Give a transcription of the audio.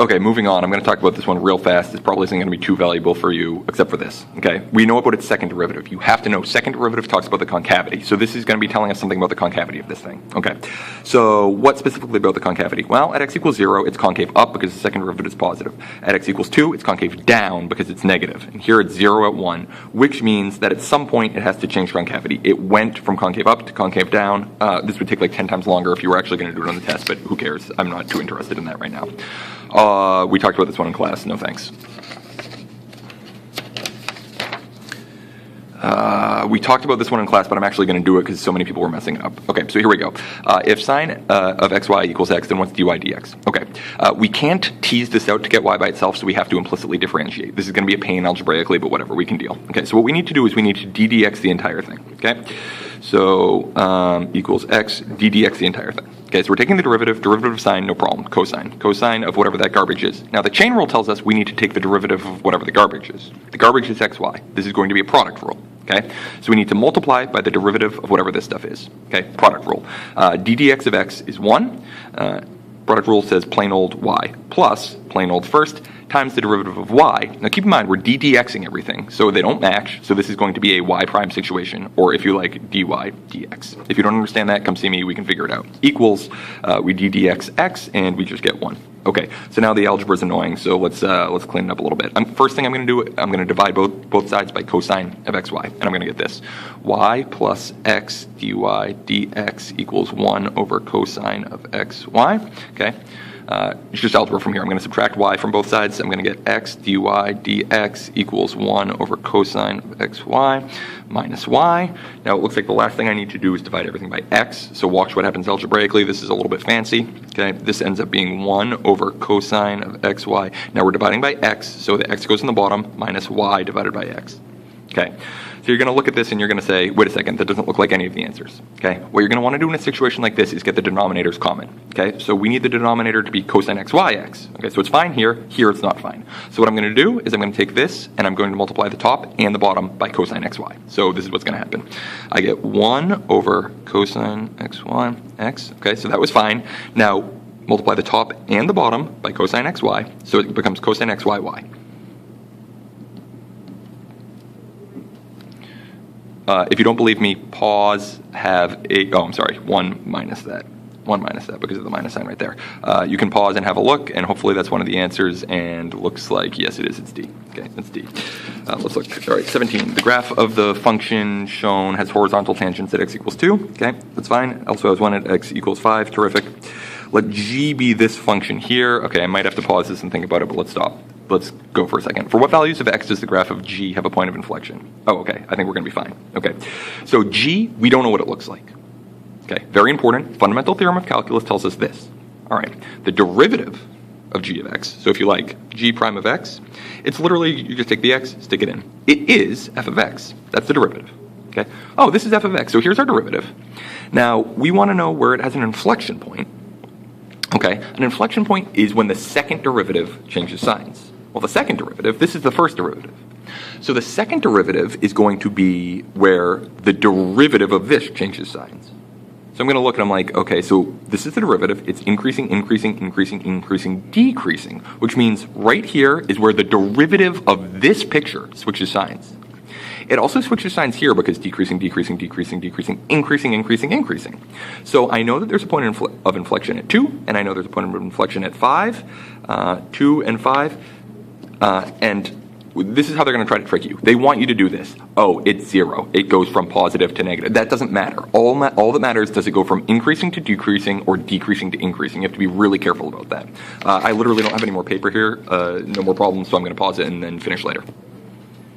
Okay, moving on. I'm going to talk about this one real fast. This probably isn't going to be too valuable for you, except for this. Okay, we know about its second derivative. You have to know second derivative talks about the concavity. So this is going to be telling us something about the concavity of this thing. Okay, so what specifically about the concavity? Well, at x equals 0, it's concave up because the second derivative is positive. At x equals 2, it's concave down because it's negative. And here it's 0 at 1, which means that at some point it has to change concavity. It went from concave up to concave down. This would take like 10 times longer if you were actually going to do it on the test, but who cares? I'm not too interested in that right now. We talked about this one in class. No thanks. We talked about this one in class, but I'm actually going to do it because so many people were messing it up. Okay, so here we go. If sine of xy equals x, then what's dy dx? Okay, we can't tease this out to get y by itself, so we have to implicitly differentiate. This is going to be a pain algebraically, but whatever, we can deal. Okay, so what we need to do is we need to d dx the entire thing. Okay, so equals x d dx the entire thing. Okay, so we're taking the derivative of sine, no problem, cosine of whatever that garbage is. Now the chain rule tells us we need to take the derivative of whatever the garbage is. The garbage is xy. This is going to be a product rule. Okay, so we need to multiply by the derivative of whatever this stuff is. Okay, product rule. d dx of x is 1. Product rule says plain old y plus plain old first times the derivative of y. Now keep in mind, we're d-dxing everything, so they don't match, so this is going to be a y prime situation, or if you like, dy dx. If you don't understand that, come see me, we can figure it out. Equals, we d-dx x, and we just get 1. Okay, so now the algebra is annoying, so let's clean it up a little bit. First thing I'm going to do, I'm going to divide both sides by cosine of xy, and I'm going to get this. Y plus x dy dx equals 1 over cosine of xy. Okay. It's just algebra from here. I'm going to subtract y from both sides. I'm going to get x dy dx equals 1 over cosine of xy minus y. Now it looks like the last thing I need to do is divide everything by x. So watch what happens algebraically. This is a little bit fancy. Okay, this ends up being 1 over cosine of xy. Now we're dividing by x, so the x goes in the bottom, minus y divided by x. Okay, so you're going to look at this and you're going to say, wait a second, that doesn't look like any of the answers. Okay, what you're going to want to do in a situation like this is get the denominators common. Okay, so we need the denominator to be cosine xyx. Okay, so it's fine here, here it's not fine. So what I'm going to do is I'm going to take this and I'm going to multiply the top and the bottom by cosine xy. So this is what's going to happen. I get 1 over cosine xy x. Okay, so that was fine. Now multiply the top and the bottom by cosine xy, so it becomes cosine xyy. If you don't believe me, pause, have a, oh, I'm sorry, 1 minus that. 1 minus that because of the minus sign right there. You can pause and have a look, and hopefully that's one of the answers, and looks like, yes, it is, it's D. Okay, it's D. Let's look. All right, 17. The graph of the function shown has horizontal tangents at x equals 2. Okay, that's fine. Also has 1 at x equals 5. Terrific. Let g be this function here. Okay, I might have to pause this and think about it, but let's stop. Let's go for a second. For what values of x does the graph of g have a point of inflection? Oh, okay. I think we're going to be fine. Okay. So g, we don't know what it looks like. Okay. Very important. Fundamental theorem of calculus tells us this. All right. The derivative of g of x, so if you like, g prime of x, it's literally, you just take the x, stick it in. It is f of x. That's the derivative. Okay. Oh, this is f of x. So here's our derivative. Now, we want to know where it has an inflection point. Okay. An inflection point is when the second derivative changes signs. Well, the second derivative, this is the first derivative. So the second derivative is going to be where the derivative of this changes signs. So I'm going to look and I'm like, okay, so this is the derivative. It's increasing, increasing, increasing, increasing, decreasing, which means right here is where the derivative of this picture switches signs. It also switches signs here because decreasing, decreasing, decreasing, decreasing, increasing, increasing, increasing. So I know that there's a point of inflection at 2, and I know there's a point of inflection at 5, 2 and 5. And this is how they're going to try to trick you. They want you to do this. Oh, it's 0. It goes from positive to negative. That doesn't matter. All that matters, does it go from increasing to decreasing or decreasing to increasing? You have to be really careful about that. I literally don't have any more paper here. No more problems, so I'm going to pause it and then finish later.